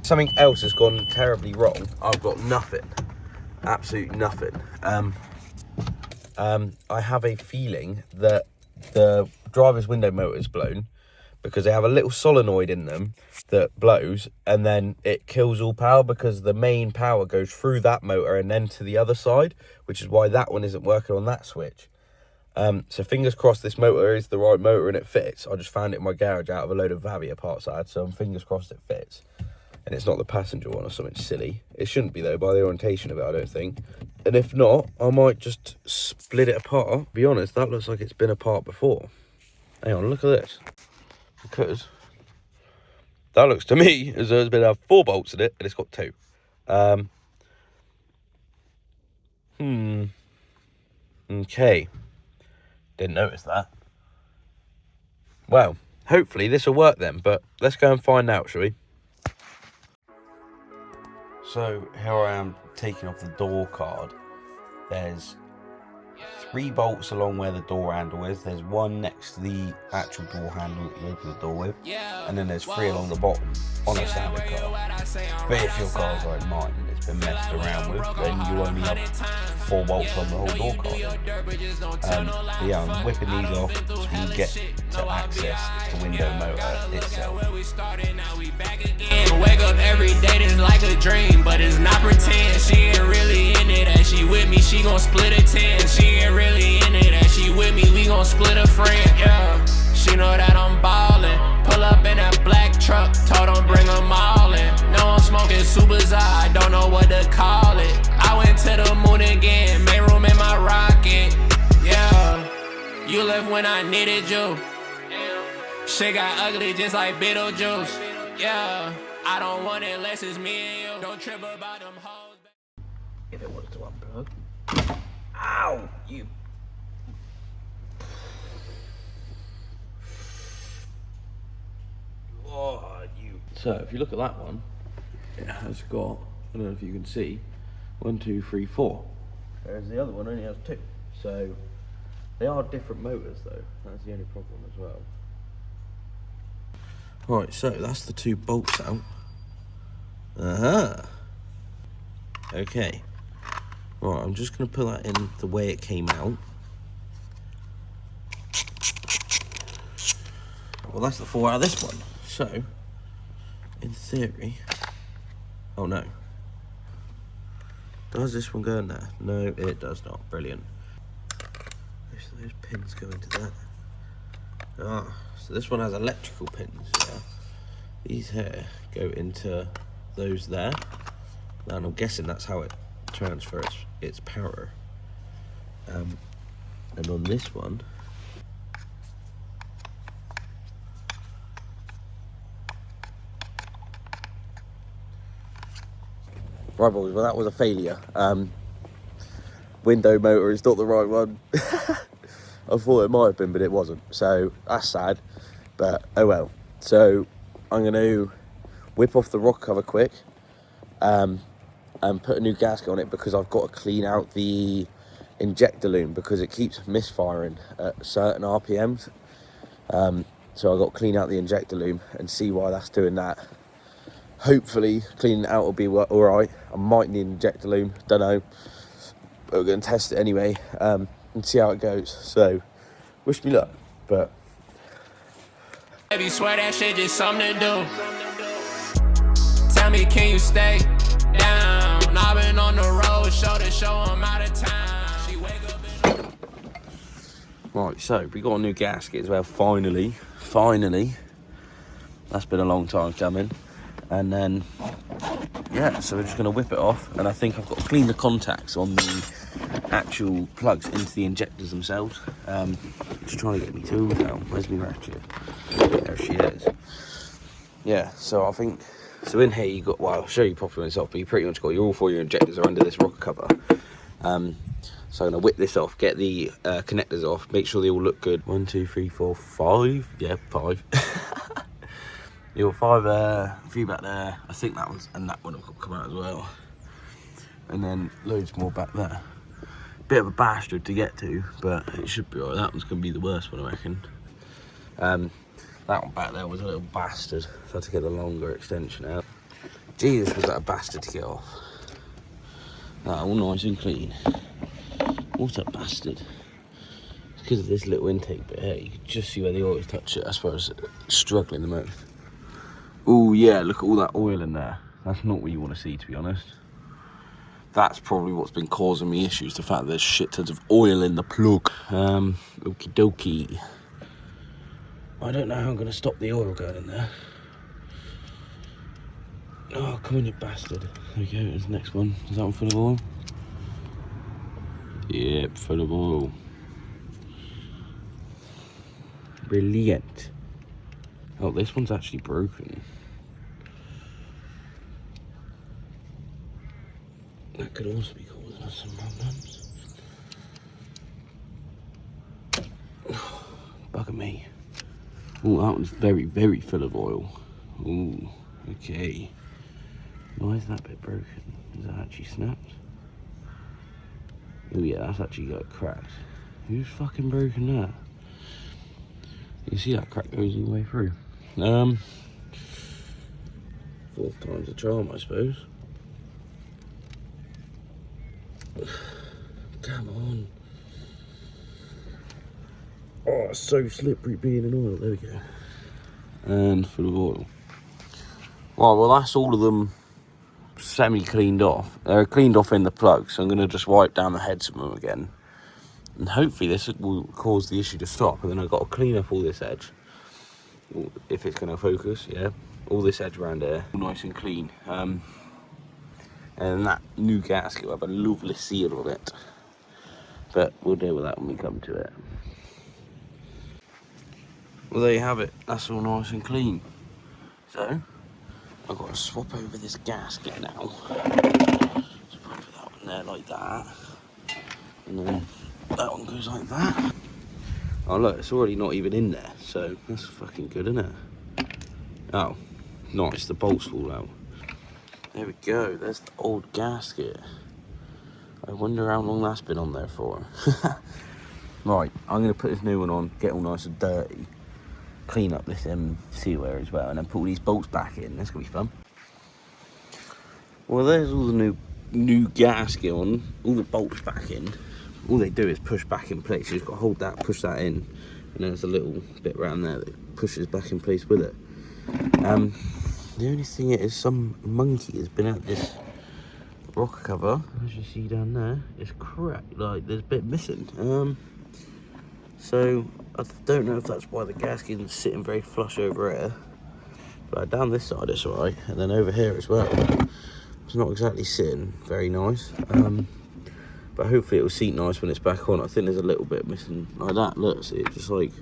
Something else has gone terribly wrong. I've got nothing, absolutely nothing. I have a feeling that the driver's window motor is blown because they have a little solenoid in them that blows and then it kills all power because the main power goes through that motor and then to the other side, which is why that one isn't working on that switch. So fingers crossed this motor is the right motor and it fits. I just found it in my garage out of a load of Fabia parts I had, so fingers crossed it fits. And it's not the passenger one or something silly. It shouldn't be though, by the orientation of it, I don't think. And if not, I might just split it apart. To be honest, that looks like it's been apart before. Hang on, look at this. Because that looks to me as though there's been 4 bolts in it and it's got 2. Okay. Didn't notice that. Well, hopefully this will work then, but let's go and find out, shall we? So here I am taking off the door card. There's 3 bolts along where the door handle is. There's 1 next to the actual door handle that you open the door with. And then there's 3 along the bottom on a standard car. But if your car's like mine and it's been messed around with, then you only have 4 bolts on the whole door card. But yeah, I'm whipping these off so we can get to access the window motor itself. Wake up every day, it's like a dream, but it's not pretend. She ain't really in it, as she with me, she gon' split a 10. She ain't really in it, as she with me, we gon' split a friend, yeah. She know that I'm ballin', pull up in that black truck, told them bring them all in. No, I'm smoking Supers, I don't know what to call it. I went to the moon again, made room in my rocket, yeah. You left when I needed you. Shit got ugly just like Beetlejuice, yeah. I don't want it unless it's me and you. Don't trip about them hoes. If it was to unplug. Ow! You. Oh, you. So if you look at that one, it has got, I don't know if you can see, 1, 2, 3, 4. Whereas the other one only has 2. So they are different motors though. That's the only problem as well. Right, so that's the 2 bolts out. Okay. Right, I'm just going to put that in the way it came out. Well, that's the 4 out of this one. So, in theory... Oh, no. Does this one go in there? No, it does not. Brilliant. Those pins go into that. Ah, so this one has electrical pins, yeah. These here go into those there. And I'm guessing that's how it transfers its power. And on this one, right boys, well that was a failure. Window motor is not the right one. I thought it might have been, but it wasn't. So that's sad, but oh well. So I'm going to whip off the rocker cover quick and put a new gasket on it because I've got to clean out the injector loom because it keeps misfiring at certain RPMs. So I've got to clean out the injector loom and see why that's doing that. Hopefully cleaning it out will be all right. I might need an injector loom, don't know. But we're going to test it anyway and see how it goes. So wish me luck, but... Baby, swear that shit just something to do. Tell me, can you stay down? I've been on the road, show to show, I'm out of town. She wake up and... Right, so we got a new gasket as well, finally. That's been a long time coming. And then, yeah, so we're just going to whip it off. And I think I've got to clean the contacts on the actual plugs into the injectors themselves. Just trying to get me tools out. Where's my ratchet? There she is. Yeah, so I think, so in here you got, well, I'll show you properly when it's off, but you pretty much got all 4 of your injectors are under this rocker cover. So I'm going to whip this off, get the connectors off, make sure they all look good. 1, 2, 3, 4, 5. Yeah, 5. You got 5 a few back there. I think that one's, and that one will come out as well. And then loads more back there. Bit of a bastard to get to, but it should be alright. That one's going to be the worst one, I reckon. That one back there was a little bastard. So I had to get a longer extension out. Jesus, was that a bastard to get off. That all nice and clean. What a bastard. It's because of this little intake bit here. You can just see where the oil's touched it. I suppose it's struggling the most. Oh yeah, look at all that oil in there. That's not what you want to see, to be honest. That's probably what's been causing me issues, the fact that there's shit tons of oil in the plug. Okie dokie. I don't know how I'm going to stop the oil going in there. Oh, come on, you bastard. There we go, there's the next one. Is that one full of oil? Yep, full of oil. Brilliant. Oh, this one's actually broken. That could also be causing us some problems. Bugger me. Oh, that one's very, very full of oil. Ooh, okay. Why is that bit broken? Is that actually snapped? Oh yeah, that's actually got cracked. Who's fucking broken that? You can see that crack goes all the way through. Fourth time's a charm, I suppose. Come on. Oh, it's so slippery being in oil. There we go. And full of oil. Right, well that's all of them semi-cleaned off. They're cleaned off in the plug, so I'm going to just wipe down the heads of them again. And hopefully this will cause the issue to stop. And then I've got to clean up all this edge. If it's going to focus, yeah. All this edge around here. Nice and clean. And that new gasket will have a lovely seal on it. But we'll deal with that when we come to it. Well, there you have it. That's all nice and clean. So, I've got to swap over this gasket now. So if I put that one there like that. And then that one goes like that. Oh look, it's already not even in there. So, that's fucking good, isn't it? Oh, nice. The bolts fall out. There we go. There's the old gasket. I wonder how long that's been on there for. Right, I'm going to put this new one on, get all nice and dirty. Clean up this seal area as well, and then put all these bolts back in. That's gonna be fun. Well, there's all the new gasket on, all the bolts back in. All they do is push back in place. You just got to hold that, push that in, and then there's a little bit around there that pushes back in place with it. The only thing is, some monkey has been at this rocker cover, as you see down there. It's cracked, like there's a bit missing. So I don't know if that's why the gasket is sitting very flush over here, but down this side it's alright, and then over here as well. It's not exactly sitting very nice, but hopefully it will seat nice when it's back on. I think there's a little bit missing like that. Look, see, it's just like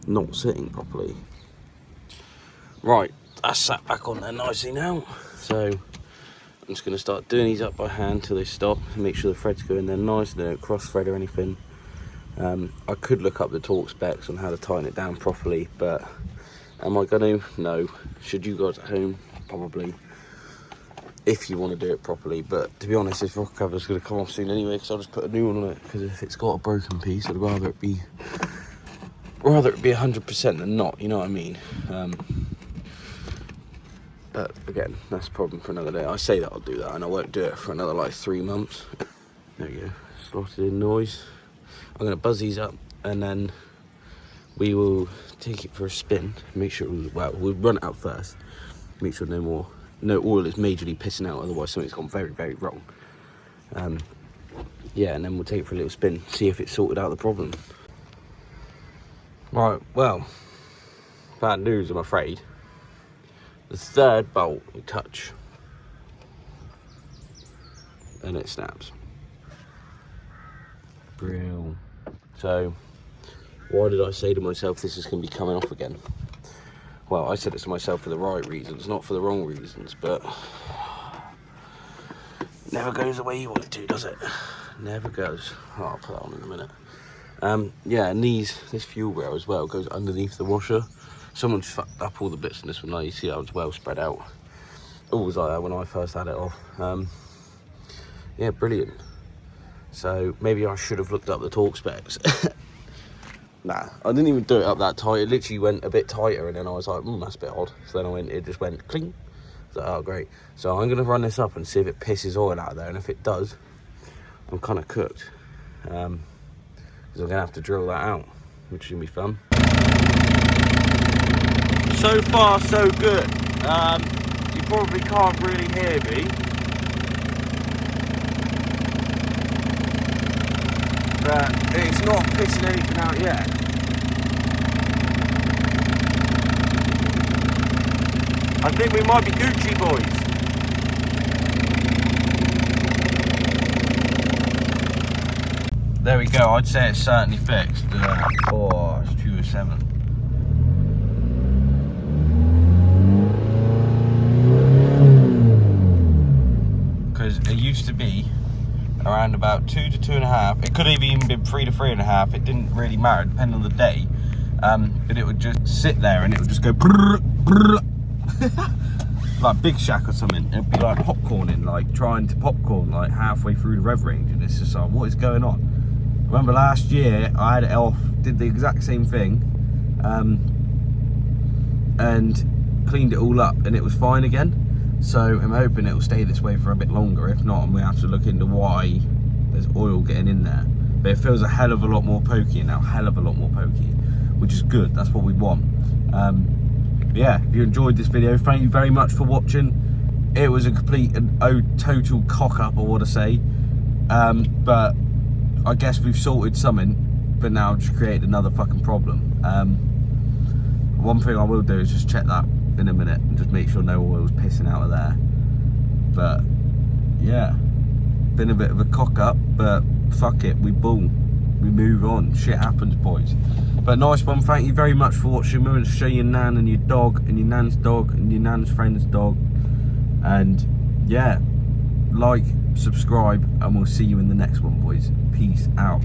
not sitting properly. Right, that's sat back on there nicely now. So I'm just going to start doing these up by hand till they stop, and make sure the threads go in there nice and they don't cross thread or anything. I could look up the torque specs on how to tighten it down properly, but am I going to? No. Should you guys at home? Probably. If you want to do it properly, but to be honest, this rocker cover is going to come off soon anyway, because I'll just put a new one on it, because if it's got a broken piece, I'd rather it be 100% than not, you know what I mean? But again, that's a problem for another day. I say that I'll do that, and I won't do it for another like 3 months. There you go, slotted in noise. I'm going to buzz these up, and then we will take it for a spin. Make sure, we'll run it out first. Make sure no oil is majorly pissing out, otherwise something's gone very, very wrong. Yeah, and then we'll take it for a little spin, see if it's sorted out the problem. Right, well, bad news, I'm afraid. The third bolt you touch, and it snaps. Brill. So, why did I say to myself this is going to be coming off again? Well, I said it to myself for the right reasons, not for the wrong reasons, but it never goes the way you want it to, does it? Never goes. Oh, I'll put that on in a minute. Yeah, and this fuel rail as well goes underneath the washer. Someone's fucked up all the bits in this one. Now you see how it's well spread out. Always like that when I first had it off. Yeah, brilliant. So maybe I should have looked up the torque specs. Nah, I didn't even do it up that tight. It literally went a bit tighter, and then I was like, that's a bit odd. So then it just went cling, So, oh, great. So I'm going to run this up and see if it pisses oil out there. And if it does, I'm kind of cooked. Because I'm going to have to drill that out, which should be fun. So far, so good. You probably can't really hear me. But it's not pissing anything out yet. I think we might be Gucci boys. There we go, I'd say it's certainly fixed. Oh, it's 207. Because it used to be around about 2 to 2.5. It could have even been 3 to 3.5. It didn't really matter, depending on the day. But it would just sit there and it would just go brrr, brrr. Like Big Shack or something. It'd be like popcorning, like trying to popcorn like halfway through the rev range, and it's just like, what is going on? I remember last year I had it off, did the exact same thing, and cleaned it all up, and it was fine again. So I'm hoping it will stay this way for a bit longer. If not, we have to look into why there's oil getting in there. But it feels a hell of a lot more pokey now, hell of a lot more pokey, which is good. That's what we want. Yeah, if you enjoyed this video, thank you very much for watching. It was a complete and total cock up, I want to say, but I guess we've sorted something, but now just created another fucking problem. One thing I will do is just check that in a minute and just make sure no oil's pissing out of there. But yeah, been a bit of a cock up, but fuck it, we move on. Shit happens, boys. But nice one, thank you very much for watching. Remember to show your nan and your dog and your nan's dog and your nan's friend's dog. And yeah, like, subscribe, and we'll see you in the next one, boys. Peace out.